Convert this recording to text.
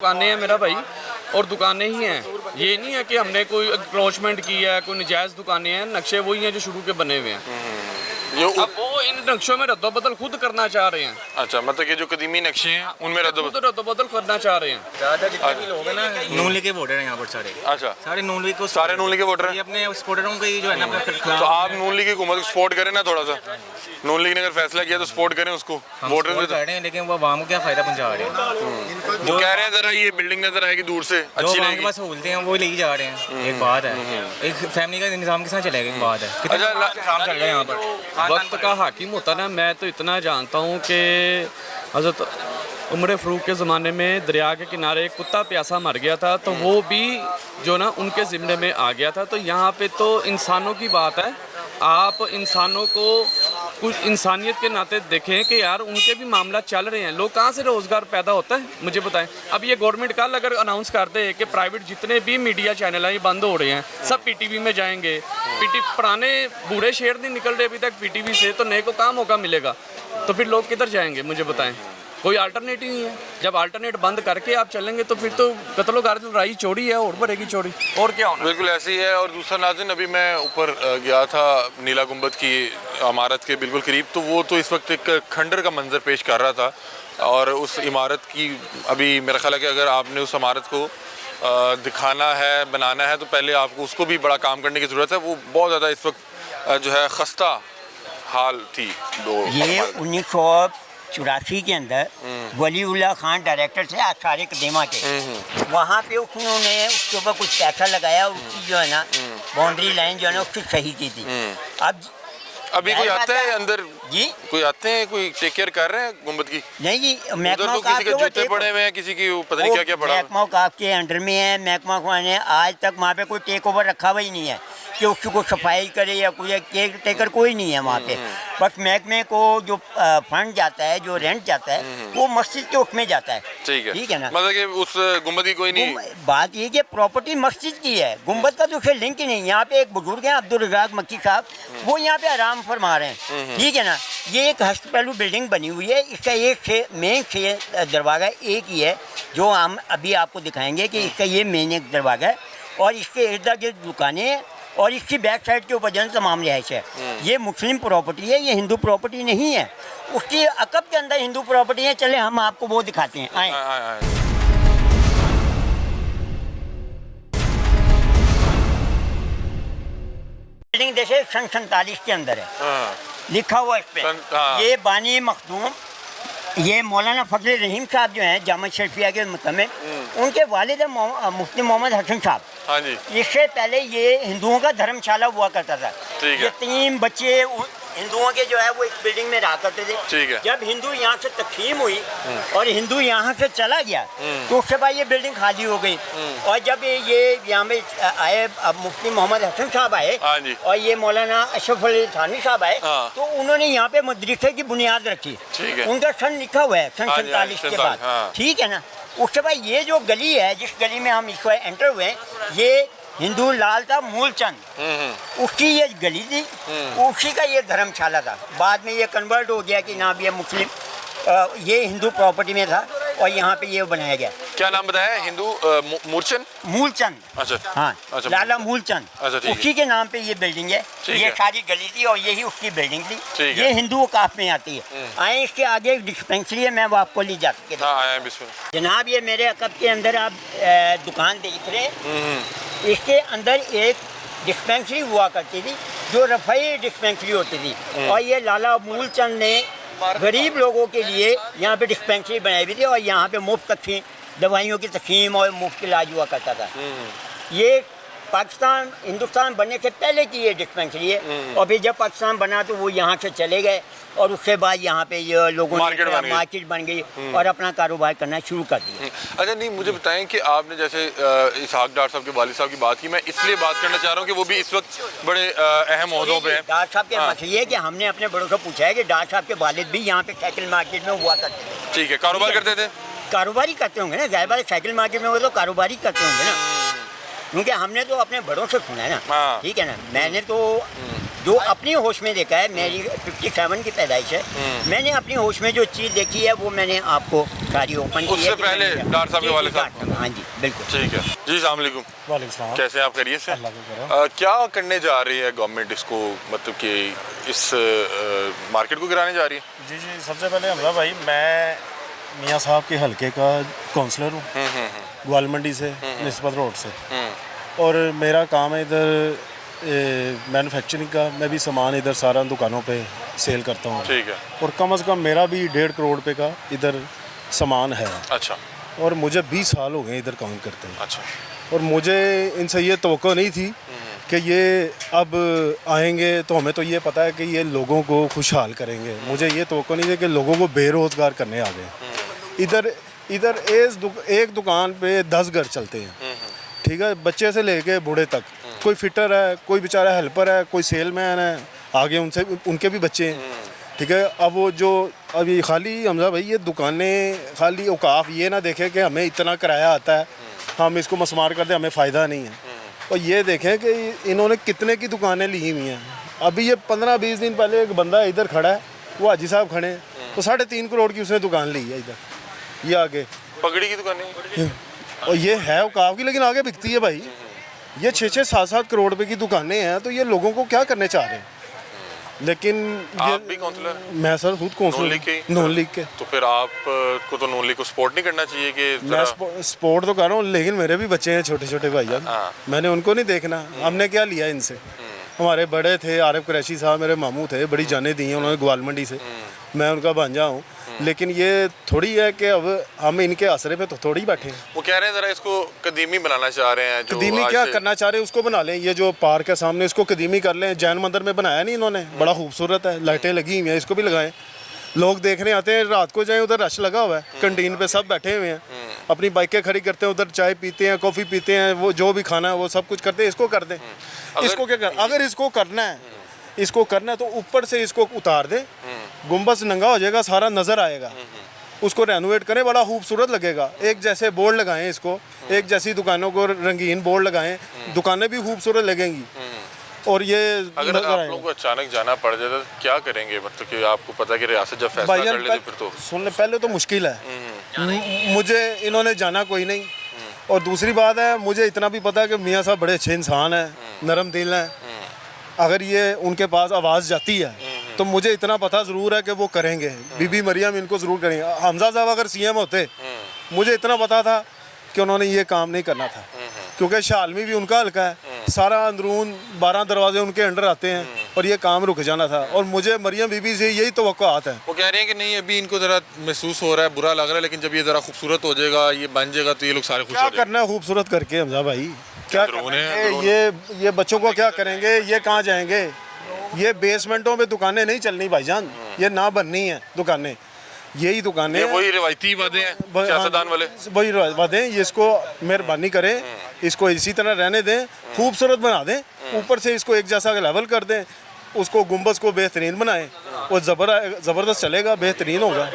दुकानें हैं मेरा भाई, और दुकानें ही हैं। ये नहीं है कि हमने कोई इंक्रोचमेंट की है, कोई नजायज़ दुकानें हैं। नक्शे वही हैं जो शुरू के बने हुए हैं। अब वो इन नक्शों में रद्दोबदल खुद करना चाह रहे हैं। अच्छा, मतलब कि जो कदीमी नक्शे हैं उनमें रद्दोबदल करना चाह रहे हैं। ज़्यादा जितने भी लोग हैं ना, नून लीग के वोटर हैं यहाँ पर सारे। अच्छा, सारे नून लीग को, सारे नून लीग के वोटर हैं। अपने सपोर्टरों को जो है ना अपने तो आप नून लीग की हुकूमत को सपोर्ट करें ना थोड़ा सा। नून लीग ने अगर फैसला किया तो सपोर्ट करें उसको। वोटर कर रहे हैं, लेकिन वो आवाम को क्या फायदा पहुँचा रहे हैं। जो कह रहे हैं जरा ये बिल्डिंग नजर आएगी दूर से जो अच्छी आवाम के रहेगी। पास सहूलतें हैं वो ले जा रहे हैं। एक बात है, एक फैमिली का निज़ाम के साथ चलेगा। एक बात है, कितना काम चल रहा है यहाँ पर। वक्त का हाकिम होता ना। मैं तो इतना जानता हूँ कि हज़रत उमर फ़ारूक के ज़माने में दरिया के किनारे एक कुत्ता प्यासा मर गया था, तो वो भी जो ना उनके ज़िम्मे में आ गया था। तो यहाँ पे तो इंसानों की बात है। आप इंसानों को कुछ इंसानियत के नाते देखें कि यार उनके भी मामला चल रहे हैं। लोग कहाँ से रोज़गार पैदा होता है मुझे बताएं। अब ये गवर्नमेंट कल अगर अनाउंस कर दे कि प्राइवेट जितने भी मीडिया चैनल हैं ये बंद हो रहे हैं, सब पीटीवी में जाएंगे। पुराने बूढ़े शेर नहीं निकल रहे अभी तक पीटीवी से, तो नए को काम मौका मिलेगा, तो फिर लोग किधर जाएंगे मुझे बताएं। कोई अल्टरनेटिव नहीं है। जब अल्टरनेट बंद करके आप चलेंगे तो फिर तो कत्लो गारत लड़ाई चोरी है और बढ़ेगी चोरी, और क्या होना। बिल्कुल ऐसे ही है। और दूसरा नाज़रीन, अभी मैं ऊपर गया था नीला गुंबद की इमारत के बिल्कुल करीब, तो वो तो इस वक्त एक खंडर का मंजर पेश कर रहा था। और उस इमारत की अभी मेरा ख्याल है कि अगर आपने उस इमारत को दिखाना है, बनाना है, तो पहले आपको उसको भी बड़ा काम करने की ज़रूरत है। वो बहुत ज़्यादा इस वक्त जो है खस्ता हाल थी। ये 1984 के अंदर वलीउल्लाह खान डायरेक्टर थे आसार कदीमा के। वहाँ पे उन्होंने उसके ऊपर कुछ पैसा लगाया और उसकी जो है ना बाउंड्री लाइन जो है ना उसकी सही की थी। अब अभी कोई आते हैं अंदर जी, कोई आते हैं, कोई टेक केयर कर रहे हैं गुंबद की? नहीं जी, उधर तो किसी के जूते पड़े हुए हैं, किसी की पता नहीं क्या क्या पड़ा। महकमा औकाफ के अंडर में है। महकमा औकाफ ने आज तक वहाँ पे कोई टेक ओवर रखा हुआ ही नहीं है कि उसकी कोई सफाई करे या कोई केयर टेकर कोई नहीं है वहाँ पे। बस महकमे को जो फंड जाता है, जो रेंट जाता है, वो मस्जिद के उसमें जाता है। ठीक है ना। मतलब कि उस गुंबद की कोई नहीं। बात ये कि प्रॉपर्टी मस्जिद की है, गुंबद का तो उससे लिंक ही नहीं। यहाँ पे एक बुजुर्ग हैं अब्दुल रज़ाक मक्की साहब, वो यहाँ पे आराम फरमा रहे हैं। ठीक है ना। ये एक हस्त पहलू बिल्डिंग बनी हुई है। इसका एक मेन से दरवाज़ा एक ही है जो हम अभी आपको दिखाएंगे कि इसका ये मेन एक दरवाज़ा है, और इसके इर्द गिर्द दुकानें हैं, और इसकी बैक साइड के ऊपर जन तमाम रिहाइश है। ये मुस्लिम प्रॉपर्टी है, ये हिंदू प्रॉपर्टी नहीं है। उसकी अकब के अंदर हिंदू प्रॉपर्टी है। चले हम आपको वो दिखाते हैं, आए। बिल्डिंग जैसे सन 47 के अंदर है, लिखा हुआ इस पे। ये बानी मखदूम, ये मौलाना फजल रहीम साहब जो हैं जामा शरीफिया के मुतमिम, उनके वालिद मुफ्ती मोहम्मद हसन साहब। हाँ जी। इससे पहले ये हिंदुओं का धर्मशाला हुआ करता था। ये 3 बच्चे हिंदुओं के जो है वो इस बिल्डिंग में रहा करते थे। ठीक है। जब हिंदू यहाँ से तकसीम हुई और हिंदू यहाँ से चला गया, तो उसके बाद ये बिल्डिंग खाली हो गई। और जब ये यहाँ में आए, अब मुफ्ती मोहम्मद हसन साहब आए और ये मौलाना अशरफ अली थानवी साहब आए, तो उन्होंने यहाँ पे मदरसे की बुनियाद रखी। उनका सन लिखा हुआ है सन 47 के बाद। ठीक है ना। उसके बाद ये जो गली है, जिस गली में हम इस बार एंटर हुए हैं, ये हिंदू लाल था मूलचंद, उसकी ये गली थी, उसी का ये धर्मशाला था। बाद में ये कन्वर्ट हो गया कि ना अब ये मुस्लिम, ये हिंदू प्रॉपर्टी में था और यहाँ पे ये बनाया गया। क्या नाम बताया? हिंदू मूलचंद। अच्छा। हाँ, अच्छा, लाला मूलचंद। अच्छा, उसी के नाम पे ये बिल्डिंग है। ये सारी गली थी और यही उसकी बिल्डिंग थी। ये हिंदू औकाफ में आती है। आए, इसके आगे एक डिस्पेंसरी है, मैं वो आपको ले जा सकती हूँ। जनाब, ये मेरे अकब के अंदर आप दुकान देख रहे हैं, इसके अंदर एक डिस्पेंसरी हुआ करती थी जो रफ़ाई डिस्पेंसरी होती थी, और ये लाला मूलचंद ने गरीब लोगों के लिए यहाँ पे डिस्पेंसरी बनाई हुई थी, और यहाँ पे मुफ्त तकसीम, दवाइयों की तकसीम और मुफ्त इलाज हुआ करता था। ये पाकिस्तान हिंदुस्तान बनने से पहले की ये डिस्पेंसरी है, और फिर जब पाकिस्तान बना तो वो यहाँ से चले गए, और उसके बाद यहाँ पे ये लोगों ने मार्केट बन गई और अपना कारोबार करना शुरू कर दिया। अच्छा, नहीं, मुझे बताएं कि आपने जैसे इसहाक डार साहब के वालिद साहब की बात की, मैं इसलिए बात करना चाह रहा हूँ कि वो भी इस वक्त बड़े अहम ओहदों पे हैं। डार साहब के मसले ये है कि हमने अपने बड़ों से पूछा है कि डार साहब के वालिद भी यहाँ पे साइकिल मार्केट में हुआ करते थे। ठीक है, कारोबार करते थे? कारोबारी करते होंगे ना, जाहिर बात है, साइकिल मार्केट में वो तो कारोबारी करते होंगे ना, क्योंकि हमने तो अपने बड़ों से सुना है ना। ठीक है ना। मैंने तो जो अपनी होश में देखा है, मेरी 57 की पैदाइश है, मैंने अपनी होश में जो चीज़ देखी है वो मैंने आपको सारी ओपन की उससे पहले डॉक्टर साहब के वाले साहब। हाँ जी बिल्कुल। ठीक है जी, अस्सलाम वालेकुम। वालेकुम सलाम। कैसे हैं आप, खैरियत से? अल्लाह का करम। क्या करने जा रही है गवर्नमेंट इसको, मतलब कि इस मार्केट को गिराने जा रही है? जी जी, सबसे पहले हमजा भाई, मैं मियाँ साहब के हलके का काउंसलर हूँ, ग्वाल मंडी से, निस्बत रोड से, और मेरा काम है इधर मैन्युफैक्चरिंग का। मैं भी सामान इधर सारा दुकानों पे सेल करता हूँ। ठीक है। और कम से कम मेरा भी 1.5 करोड़ रुपए का इधर सामान है। अच्छा। और मुझे 20 साल हो गए इधर काम करते हैं। अच्छा। और मुझे इनसे ये तवक्को नहीं थी कि ये अब आएंगे, तो हमें तो ये पता है कि ये लोगों को खुशहाल करेंगे। मुझे ये तवक्को नहीं थी कि लोगों को बेरोज़गार करने आ गए। इधर एक दुकान पे 10 घर चलते हैं, ठीक है, बच्चे से लेके बूढ़े तक। कोई फिटर है, कोई बेचारा हेल्पर है, कोई सेलमैन है, आगे उनके भी बच्चे हैं, ठीक है। अब वो जो अभी खाली हमजा भाई, ये दुकानें खाली औकाफ ये ना देखें कि हमें इतना किराया आता है, हम इसको मसमार कर दें, हमें फ़ायदा नहीं है। और ये देखें कि इन्होंने कितने की दुकानें ली हुई हैं। अभी ये 15-20 दिन पहले एक बंदा इधर खड़ा है, वो हाजी साहब खड़े हैं, तो 3.5 करोड़ की उसने दुकान ली है इधर, ये आगे पगड़ी की दुकानें। और ये है औकाफ की, लेकिन आगे बिकती है भाई। ये 6-6, 7-7 करोड़ रुपए की दुकानें हैं, तो ये लोगों को क्या करने चाह रहे हैं। लेकिन आप भी काउंसलर? मैं सर खुद काउंसलर, नून लीग के। तो फिर आपको तो नून लीग को सपोर्ट नहीं करना चाहिए कि मैं सपोर्ट तो कर रहा हूँ, लेकिन मेरे भी बच्चे हैं छोटे छोटे भाईजान, मैंने उनको नहीं देखना। हमने क्या लिया इनसे? हमारे बड़े थे आरिफ कुरैशी साहब, मेरे मामू थे, बड़ी जाने दी हैं उन्होंने ग्वाल मंडी से, मैं उनका भांजा हूँ। लेकिन ये थोड़ी है कि अब हम इनके आसरे पे तो थोड़ी बैठे हैं। वो कह रहे हैं ज़रा इसको कदीमी बनाना चाह रहे हैं। कदीमी क्या करना चाह रहे हैं, उसको बना लें। ये जो पार्क है सामने, इसको कदीमी कर लें। जैन मंदिर में बनाया नहीं इन्होंने, बड़ा खूबसूरत है, लाइटें लगी हुई हैं, इसको भी लगाएं। लोग देखने आते हैं, रात को जाएं, उधर रश लगा हुआ है, कैंटीन पे सब बैठे हुए हैं, अपनी बाइकें खड़ी करते हैं, उधर चाय पीते हैं, कॉफ़ी पीते हैं, वो जो भी खाना है वो सब कुछ करते हैं। इसको कर दें। इसको क्या कर, अगर इसको करना है तो ऊपर से इसको उतार दें, गुंबद नंगा हो जाएगा, सारा नज़र आएगा। उसको रेनोवेट करें, बड़ा खूबसूरत लगेगा। एक जैसे बोर्ड लगाएं, इसको एक जैसी दुकानों को रंगीन बोर्ड लगाएं, दुकानें भी खूबसूरत लगेंगी। और ये अगर आप लोगों को अचानक जाना पड़ जाए तो क्या करेंगे? मतलब कि आपको पता है कि रियासत जब फैसला कर लेती फिर तो सुनने पहले तो मुश्किल है। मुझे इन्होंने जाना कोई नहीं, और दूसरी बात है मुझे इतना भी पता है कि मियाँ साहब बड़े अच्छे इंसान हैं, नरम दिल हैं। अगर ये उनके पास आवाज़ जाती है तो मुझे इतना पता ज़रूर है कि वो करेंगे। बीबी मरियम इनको ज़रूर करेंगे। हमजा साहब अगर सीएम होते, मुझे इतना पता था कि उन्होंने ये काम नहीं करना था, क्योंकि शालमी भी उनका हल्का है, सारा अंदरून 12 दरवाजे उनके अंडर आते हैं, और ये काम रुक जाना था। और मुझे मरियम बीबी से यही तवक्कुआत है। वो कह रहे हैं कि नहीं, अभी इनको ज़रा महसूस हो रहा है, बुरा लग रहा है, लेकिन जब ये ज़रा खूबसूरत हो जाएगा, ये बन जाएगा, तो ये लोग सारे खुश हो क्या जाएंगे। करना है खूबसूरत करके हमजा भाई? क्या है ये बच्चों को क्या करेंगे? ये कहाँ जाएंगे? ये बेसमेंटों में दुकानें नहीं चलनी भाईजान, ये ना बननी है दुकानें। यही दुकानें, वही रिवायती वादे हैं सियासतदान वाले, वही वादे हैं। ये इसको मेहरबानी करें, इसको इसी तरह रहने दें, खूबसूरत बना दें, ऊपर से इसको एक जैसा लेवल कर दें, उसको गुंबद को बेहतरीन बनाएं, वो ज़बरदस्त चलेगा, बेहतरीन होगा।